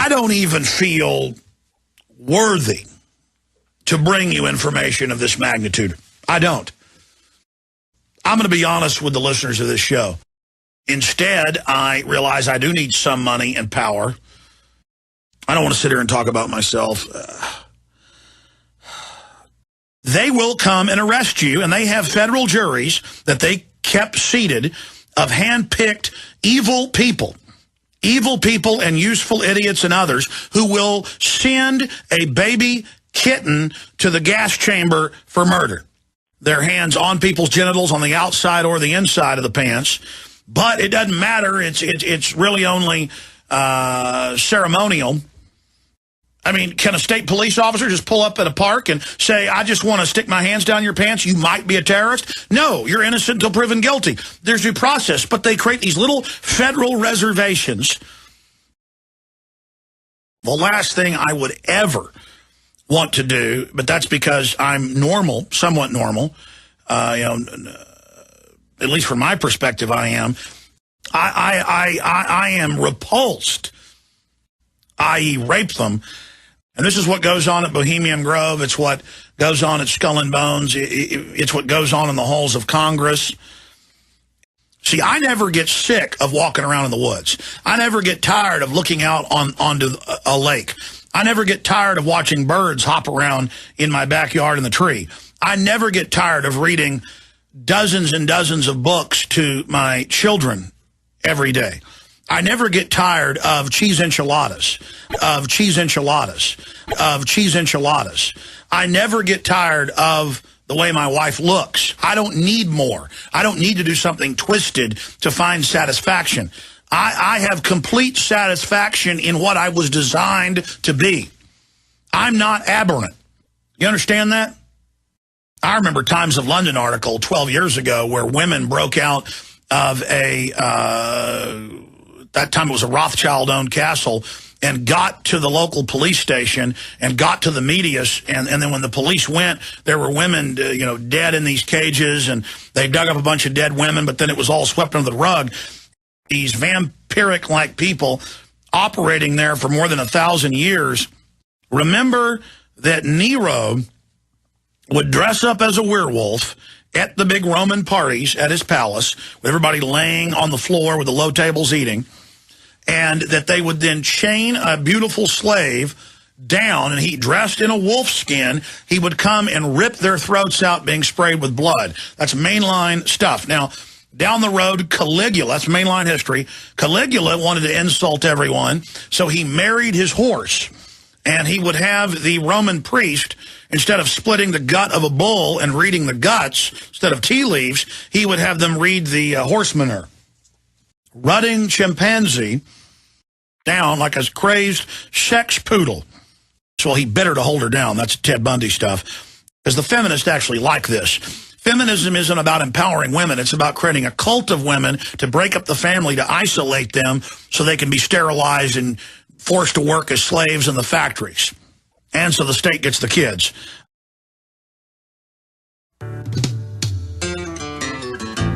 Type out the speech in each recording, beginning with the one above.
I don't even feel worthy to bring you information of this magnitude. I don't. I'm going to be honest with the listeners of this show. Instead, I realize I do need some money and power. I don't want to sit here and talk about myself. They will come and arrest you, and they have federal juries that they kept seated of hand-picked evil people and useful idiots and others who will send a baby kitten to the gas chamber for murder. Their hands on people's genitals on the outside or the inside of the pants. But it doesn't matter. It's really only ceremonial. I mean, can a state police officer just pull up at a park and say, I just want to stick my hands down your pants, you might be a terrorist? No, you're innocent until proven guilty. There's due process, but they create these little federal reservations. The last thing I would ever want to do, but that's because I'm normal, somewhat normal, at least from my perspective I am, I am repulsed, i.e. rape them. And this is what goes on at Bohemian Grove. It's what goes on at Skull and Bones. It's what goes on in the halls of Congress. See, I never get sick of walking around in the woods. I never get tired of looking out onto a lake. I never get tired of watching birds hop around in my backyard in the tree. I never get tired of reading dozens and dozens of books to my children every day. I never get tired of cheese enchiladas, I never get tired of the way my wife looks. I don't need more. I don't need to do something twisted to find satisfaction. I have complete satisfaction in what I was designed to be. I'm not aberrant. You understand that? I remember Times of London article 12 years ago where women broke out of that time it was a Rothschild-owned castle, and got to the local police station and got to the media, and then when the police went, there were women, dead in these cages, and they dug up a bunch of dead women, but then it was all swept under the rug. These vampiric-like people operating there for more than 1,000 years. Remember that Nero would dress up as a werewolf at the big Roman parties at his palace, with everybody laying on the floor with the low tables eating, and that they would then chain a beautiful slave down, and he, dressed in a wolf skin, he would come and rip their throats out being sprayed with blood. That's mainline stuff. Now, down the road, Caligula, that's mainline history, Caligula wanted to insult everyone, so he married his horse, and he would have the Roman priest, instead of splitting the gut of a bull and reading the guts, instead of tea leaves, he would have them read the horse manure. Rutting chimpanzee down like a crazed sex poodle. So he bit her to hold her down. That's Ted Bundy stuff. Because the feminists actually like this. Feminism isn't about empowering women. It's about creating a cult of women to break up the family, to isolate them so they can be sterilized and forced to work as slaves in the factories. And so the state gets the kids.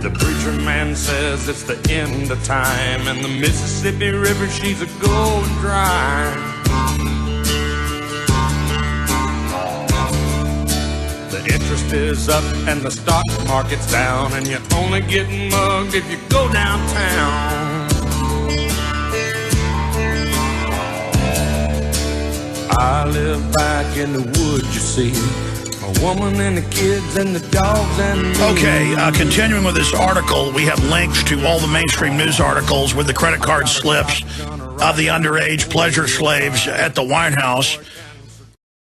The preacher man says it's the end of time, and the Mississippi River, she's a going dry. The interest is up and the stock market's down, and you're only getting mugged if you go downtown. I live back in the woods, you see. A woman and the kids and the dogs and me. Okay, continuing with this article, we have links to all the mainstream news articles with the credit card slips of the underage pleasure slaves at the White House.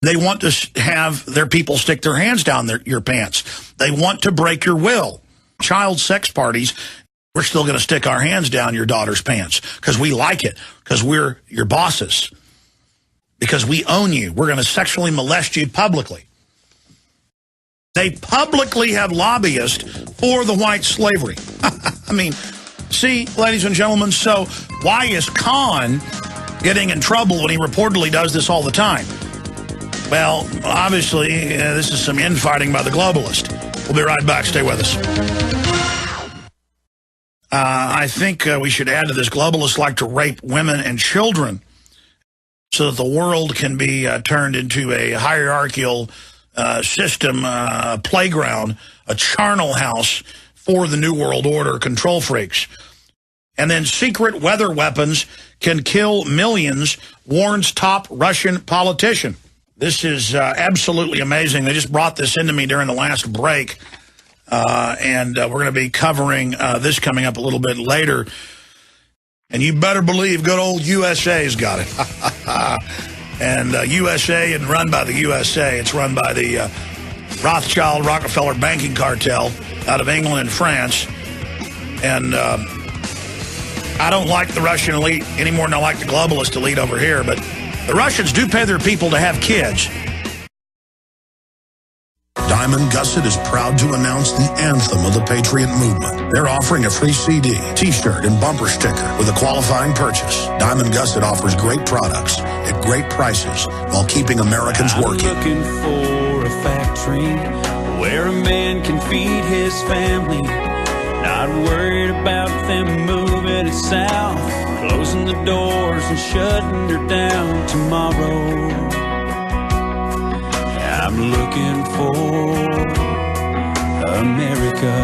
They want to have their people stick their hands down your pants. They want to break your will. Child sex parties, we're still going to stick our hands down your daughter's pants because we like it, because we're your bosses, because we own you. We're going to sexually molest you publicly. They publicly have lobbyists for the white slavery. I mean, see, ladies and gentlemen, so why is Khan getting in trouble when he reportedly does this all the time? Well, obviously, this is some infighting by the globalist. We'll be right back. Stay with us. I think we should add to this, globalists like to rape women and children. so that the world can be turned into a hierarchical system, playground, a charnel house for the New World Order control freaks. And then secret weather weapons can kill millions, warns top Russian politician. This is absolutely amazing. They just brought this into me during the last break, and we're going to be covering this coming up a little bit later. And you better believe good old USA's got it. And USA and run by the USA. It's run by the Rothschild Rockefeller banking cartel out of England and France. And I don't like the Russian elite any more than I like the globalist elite over here, but the Russians do pay their people to have kids. Diamond Gusset is proud to announce the anthem of the Patriot movement. They're offering a free CD, T-shirt, and bumper sticker with a qualifying purchase. Diamond Gusset offers great products at great prices while keeping Americans working. I'm looking for a factory where a man can feed his family. Not worried about them moving it south, closing the doors and shutting her down tomorrow. I'm looking for America.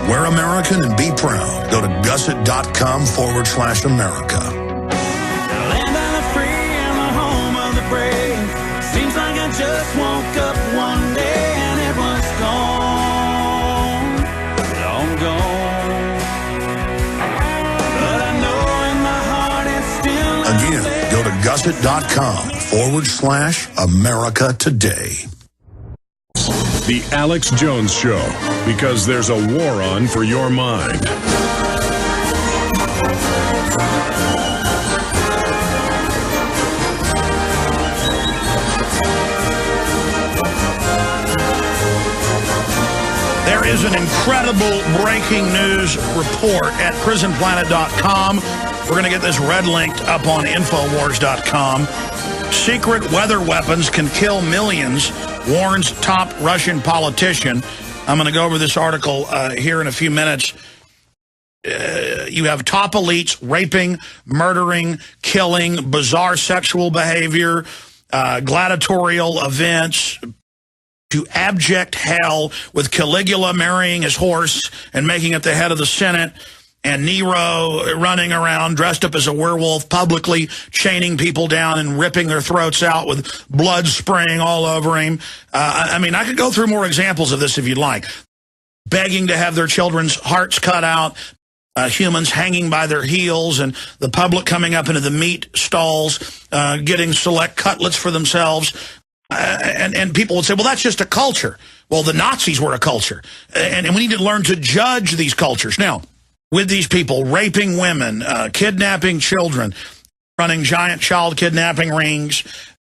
We're American and be proud. Go to gusset.com/America. Land of the free and the home of the brave. Seems like I just woke up one day and it was gone, long gone. But I know in my heart it's still Again, go to gusset.com/America today. The Alex Jones Show, because there's a war on for your mind. There is an incredible breaking news report at prisonplanet.com. We're going to get this red linked up on Infowars.com. Secret weather weapons can kill millions, warns top Russian politician. I'm going to go over this article here in a few minutes. You have top elites raping, murdering, killing, bizarre sexual behavior, gladiatorial events, to abject hell, with Caligula marrying his horse and making it the head of the Senate, and Nero running around dressed up as a werewolf, publicly chaining people down and ripping their throats out with blood spraying all over him. I mean, I could go through more examples of this if you'd like. Begging to have their children's hearts cut out, humans hanging by their heels, and the public coming up into the meat stalls, getting select cutlets for themselves. And people would say, well, that's just a culture. Well, the Nazis were a culture. And we need to learn to judge these cultures. Now, with these people raping women, kidnapping children, running giant child kidnapping rings,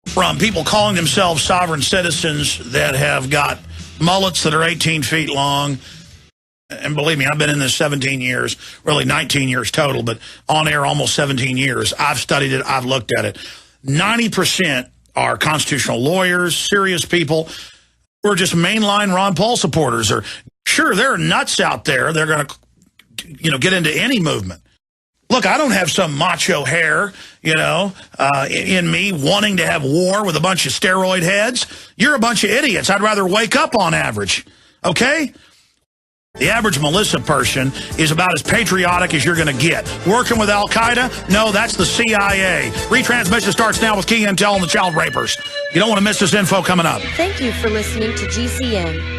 from people calling themselves sovereign citizens that have got mullets that are 18 feet long. And believe me, I've been in this 17 years, really 19 years total, but on air almost 17 years. I've studied it. I've looked at it. 90% are constitutional lawyers, serious people. We're just mainline Ron Paul supporters. Or sure, there are nuts out there. They're going to, get into any movement. Look, I don't have some macho hair, in me wanting to have war with a bunch of steroid heads. You're a bunch of idiots. I'd rather wake up on average. Okay? The average Melissa person is about as patriotic as you're going to get. Working with Al-Qaeda? No, that's the CIA. Retransmission starts now with key intel on the child rapers. You don't want to miss this info coming up. Thank you for listening to GCN.